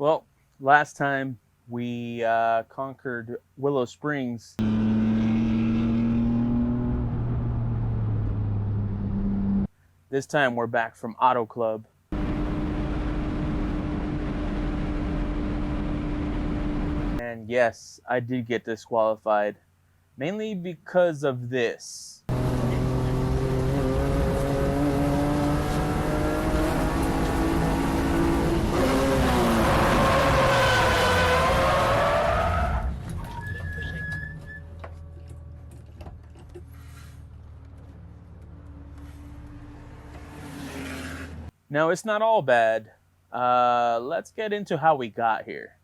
Well, last time we conquered Willow Springs. This time we're back from Auto Club. And yes, I did get disqualified, mainly because of this. Now, it's not all bad. Let's get into how we got here.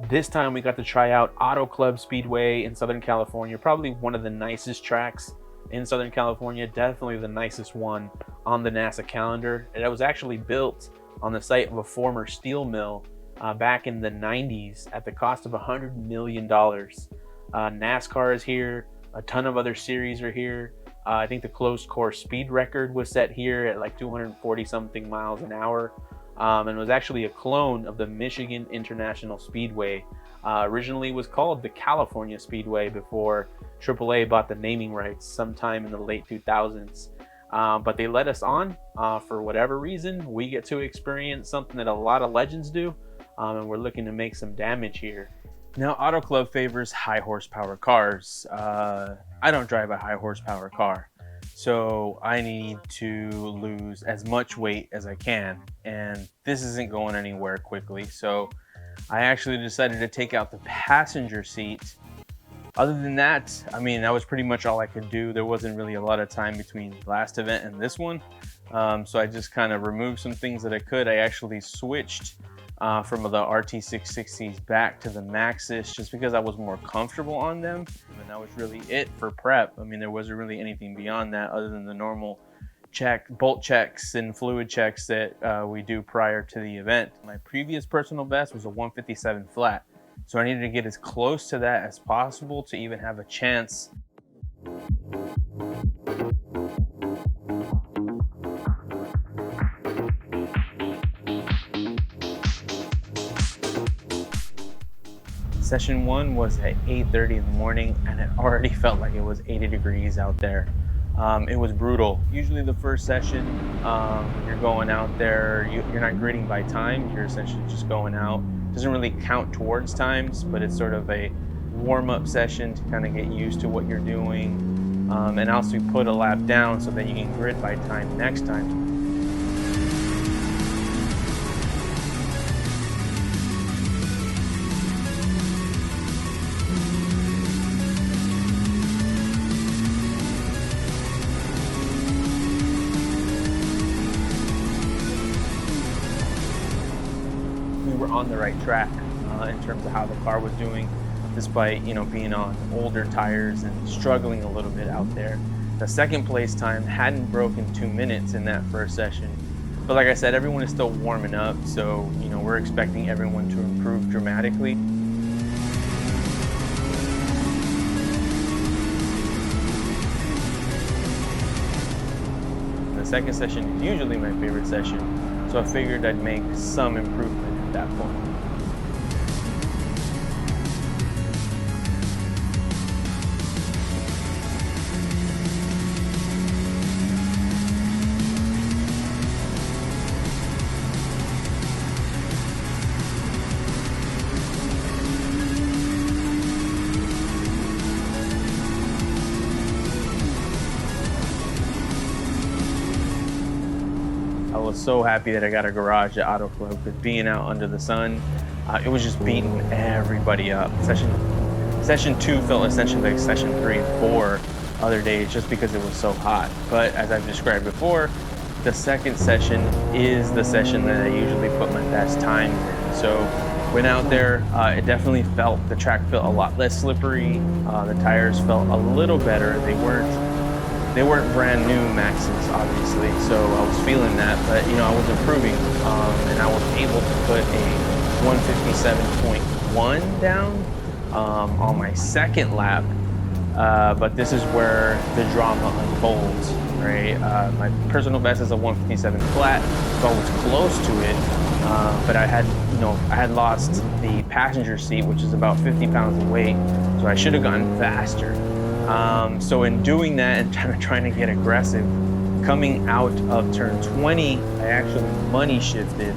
This time we got to try out Auto Club Speedway in Southern California, probably one of the nicest tracks in Southern California, definitely the nicest one on the NASA calendar. And it was actually built on the site of a former steel mill back in the 90s at the cost of $100 million. NASCAR is here, a ton of other series are here. I think the closed course speed record was set here at like 240 something miles an hour. And was actually a clone of the Michigan International Speedway. Originally was called the California Speedway before AAA bought the naming rights sometime in the late 2000s. But they let us on for whatever reason. We get to experience something that a lot of legends do, and we're looking to make some damage here. Now, Auto Club favors high horsepower cars. I don't drive a high horsepower car, so I need to lose as much weight as I can, and this isn't going anywhere quickly. So I actually decided to take out the passenger seat. Other than that, I mean, that was pretty much all I could do. There wasn't really a lot of time between the last event and this one. So I just kind of removed some things that I could. I actually switched from the RT660s back to the Maxxis just because I was more comfortable on them. And that was really it for prep. I mean, there wasn't really anything beyond that other than the normal bolt checks and fluid checks that we do prior to the event. My previous personal best was a 157 flat. So I needed to get as close to that as possible to even have a chance. Session 1 was at 8:30 in the morning, and it already felt like it was 80 degrees out there. It was brutal. Usually the first session, you're going out there, you're not grading by time, you're essentially just going out. It doesn't really count towards times, but it's sort of a warm-up session to kind of get used to what you're doing, and also put a lap down so that you can grid by time next time. We were on the right track in terms of how the car was doing, despite being on older tires and struggling a little bit out there. The second place time hadn't broken 2 minutes in that first session, but like I said, everyone is still warming up, so we're expecting everyone to improve dramatically. The second session is usually my favorite session, so I figured I'd make some improvement at that point. I was so happy that I got a garage at Auto Club, because being out under the sun, it was just beating everybody up. Session 2 felt essentially like session 3 and 4 other days just because it was so hot. But as I've described before, the second session is the session that I usually put my best time in. So went out there, it definitely the track felt a lot less slippery. The tires felt a little better. They weren't brand new Maxxis, obviously, so I was feeling that, but I was improving, and I was able to put a 157.1 down on my second lap. But this is where the drama unfolds, right? My personal best is a 157 flat, so I was close to it, but I had lost the passenger seat, which is about 50 pounds of weight, so I should have gotten faster. So in doing that and trying to get aggressive, coming out of turn 20, I actually money shifted.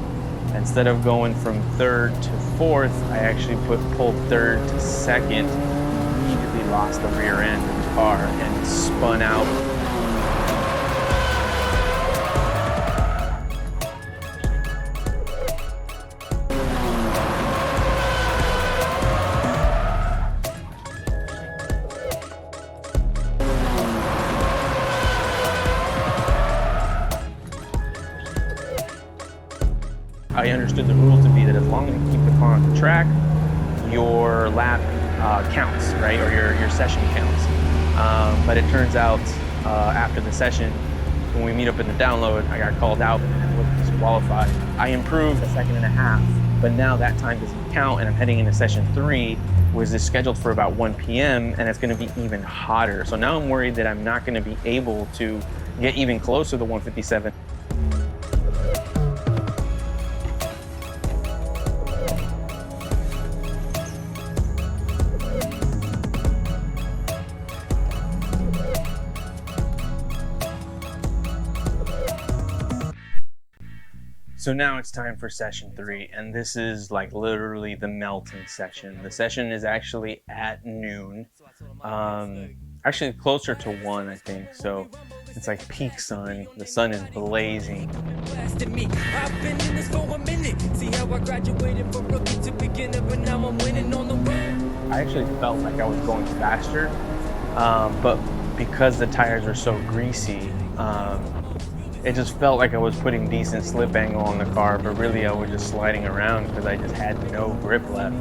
Instead of going from third to fourth, I actually pulled third to second. Immediately lost the rear end of the car and spun out. I understood the rule to be that as long as you keep the car on the track, your lap counts, right? Or your session counts. But it turns out after the session, when we meet up in the download, I got called out and was disqualified. I improved a second and a half, but now that time doesn't count, and I'm heading into session 3, which is scheduled for about 1 p.m. and it's going to be even hotter. So now I'm worried that I'm not going to be able to get even closer to the 157. So now it's time for session 3, and this is like literally the melting session. The session is actually at noon, actually closer to 1, I think. So it's like peak sun. The sun is blazing. I actually felt like I was going faster, but because the tires are so greasy, it just felt like I was putting decent slip angle on the car, but really I was just sliding around because I just had no grip left.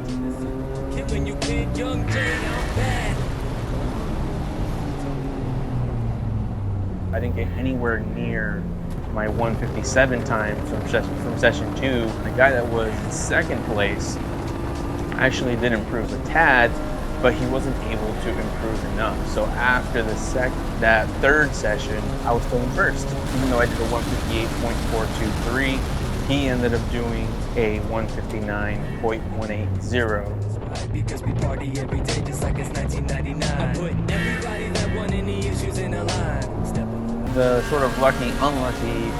I didn't get anywhere near my 157 time from session 2. The guy that was in second place actually did improve a tad, but he wasn't able to improve enough. So after that third session, I was still in first. Even though I did a 158.423, he ended up doing a 159.180. Because we party every day just like it's 1999. Putting everybody that won any issues in a line. The sort of unlucky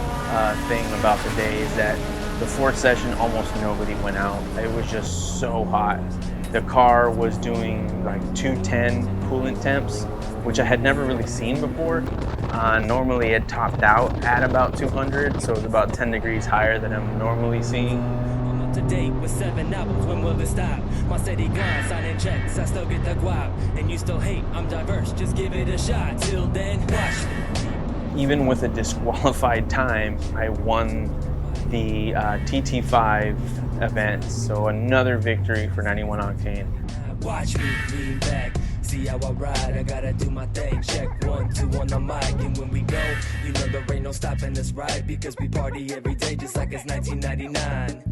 thing about the day is that the fourth session, almost nobody went out. It was just so hot. The car was doing like 210 coolant temps, which I had never really seen before. Normally it topped out at about 200, so it was about 10 degrees higher than I'm normally seeing. I'm up to date with 7 albums, when will it stop? My steady grind, signing checks, I still get the guap. And you still hate, I'm diverse, just give it a shot. Till then, watch. Even with a disqualified time, I won the TT5 event, so another victory for 91 Octane. Watch me lean back, see how I ride, I gotta do my thing, check 1, 2 on the mic, and when we go, you know there ain't no stopping this ride, because we party every day just like it's 1999.